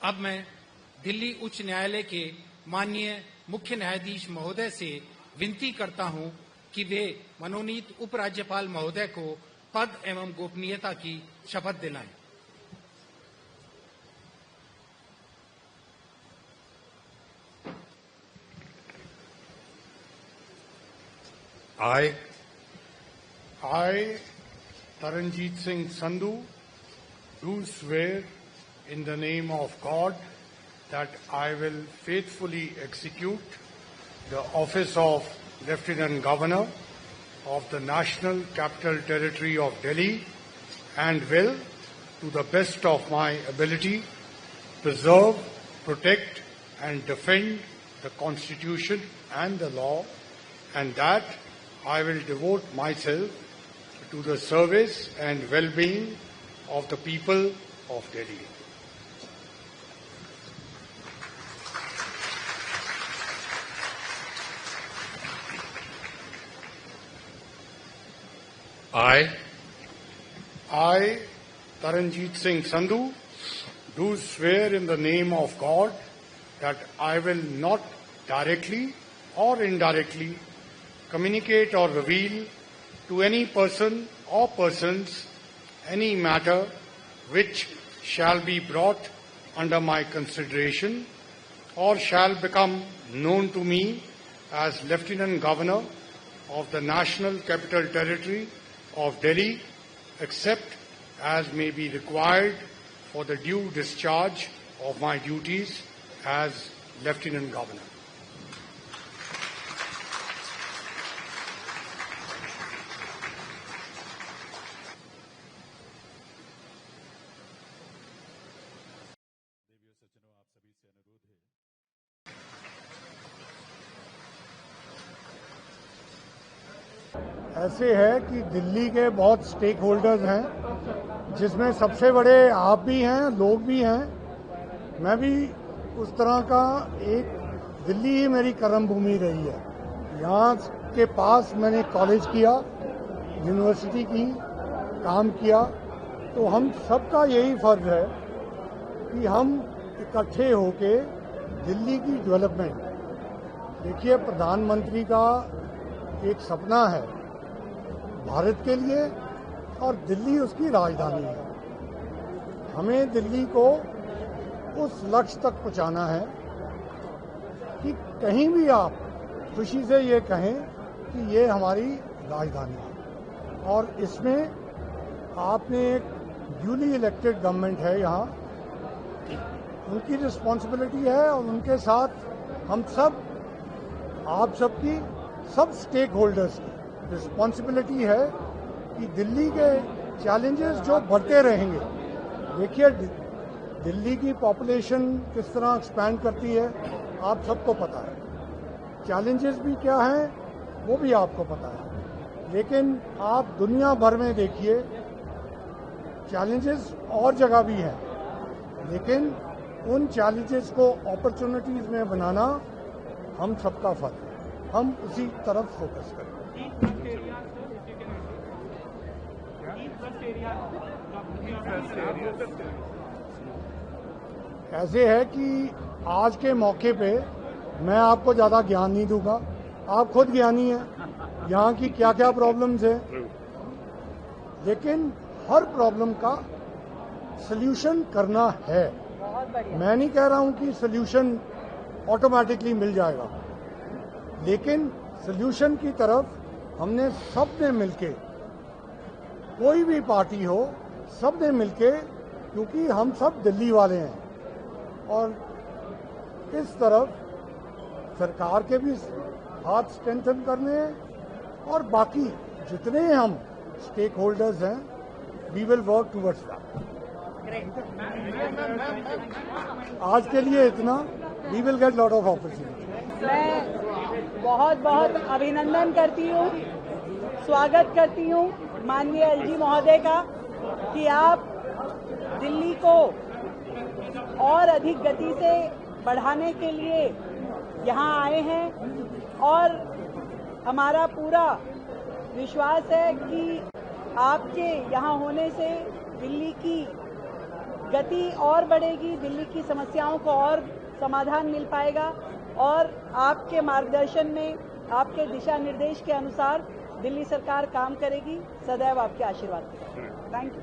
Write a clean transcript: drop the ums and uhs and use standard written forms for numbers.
अब मैं दिल्ली उच्च न्यायालय के माननीय मुख्य न्यायाधीश महोदय से विनती करता हूं कि वे मनोनीत उपराज्यपाल महोदय को पद एवं गोपनीयता की शपथ दिलाएं। I, Taranjeet Singh Sandhu, do swear in the name of God that I will faithfully execute the office of Lieutenant Governor of the National Capital Territory of Delhi and will, to the best of my ability, preserve, protect and defend the Constitution and the law, and that I will devote myself to the service and well-being of the people of Delhi. I, Taranjeet Singh Sandhu, do swear in the name of God that I will not directly or indirectly communicate or reveal to any person or persons any matter which shall be brought under my consideration or shall become known to me as Lieutenant Governor of the National Capital Territory of Delhi, except as may be required for the due discharge of my duties as Lieutenant Governor. ऐसे है कि दिल्ली के बहुत stake holders हैं, जिसमें सबसे बड़े आप भी हैं, लोग भी हैं। मैं भी उस तरह का एक, दिल्ली ही मेरी कर्मभूमि रही है। यहाँ के पास मैंने कॉलेज किया, यूनिवर्सिटी की, काम किया। तो हम सबका यही फर्ज है कि हम इकट्ठे होके दिल्ली की डेवलपमेंट, देखिए प्रधानमंत्री का एक सपना है भारत के लिए और दिल्ली उसकी राजधानी है। हमें दिल्ली को उस लक्ष्य तक पहुंचाना है कि कहीं भी आप खुशी से ये कहें कि ये हमारी राजधानी है। और इसमें आपने एक ड्यूली इलेक्टेड गवर्नमेंट है यहाँ, उनकी रिस्पॉन्सिबिलिटी है और उनके साथ हम सब, आप सबकी, सब स्टेक होल्डर्स की रिस्पॉन्सिबिलिटी है कि दिल्ली के चैलेंजेस जो बढ़ते रहेंगे, देखिए दिल्ली की पॉपुलेशन किस तरह एक्सपैंड करती है आप सबको पता है, चैलेंजेस भी क्या हैं वो भी आपको पता है। लेकिन आप दुनिया भर में देखिए, चैलेंजेस और जगह भी हैं, लेकिन उन चैलेंजेस को अपॉर्चुनिटीज में बनाना हम सबका फर्ज है। हम उसी तरफ फोकस करें। ऐसे है कि आज के मौके पे मैं आपको ज्यादा ज्ञान नहीं दूंगा, आप खुद ज्ञानी हैं यहाँ की क्या क्या प्रॉब्लम्स है, लेकिन हर प्रॉब्लम का सल्यूशन करना है। मैं नहीं कह रहा हूं कि सल्यूशन ऑटोमेटिकली मिल जाएगा, लेकिन सल्यूशन की तरफ हमने सबने मिलके, कोई भी पार्टी हो, सबने मिलके, क्योंकि हम सब दिल्ली वाले हैं और इस तरफ सरकार के भी हाथ स्ट्रेंथन करने हैं और बाकी जितने हम स्टेक होल्डर्स हैं, we will work towards that. आज के लिए इतना, we will get lot of opportunity. मैं बहुत बहुत अभिनंदन करती हूँ, स्वागत करती हूँ माननीय एलजी महोदय का कि आप दिल्ली को और अधिक गति से बढ़ाने के लिए यहाँ आए हैं और हमारा पूरा विश्वास है कि आपके यहाँ होने से दिल्ली की गति और बढ़ेगी, दिल्ली की समस्याओं को और समाधान मिल पाएगा और आपके मार्गदर्शन में, आपके दिशा निर्देश के अनुसार दिल्ली सरकार काम करेगी। सदैव आपके आशीर्वाद। Thank you.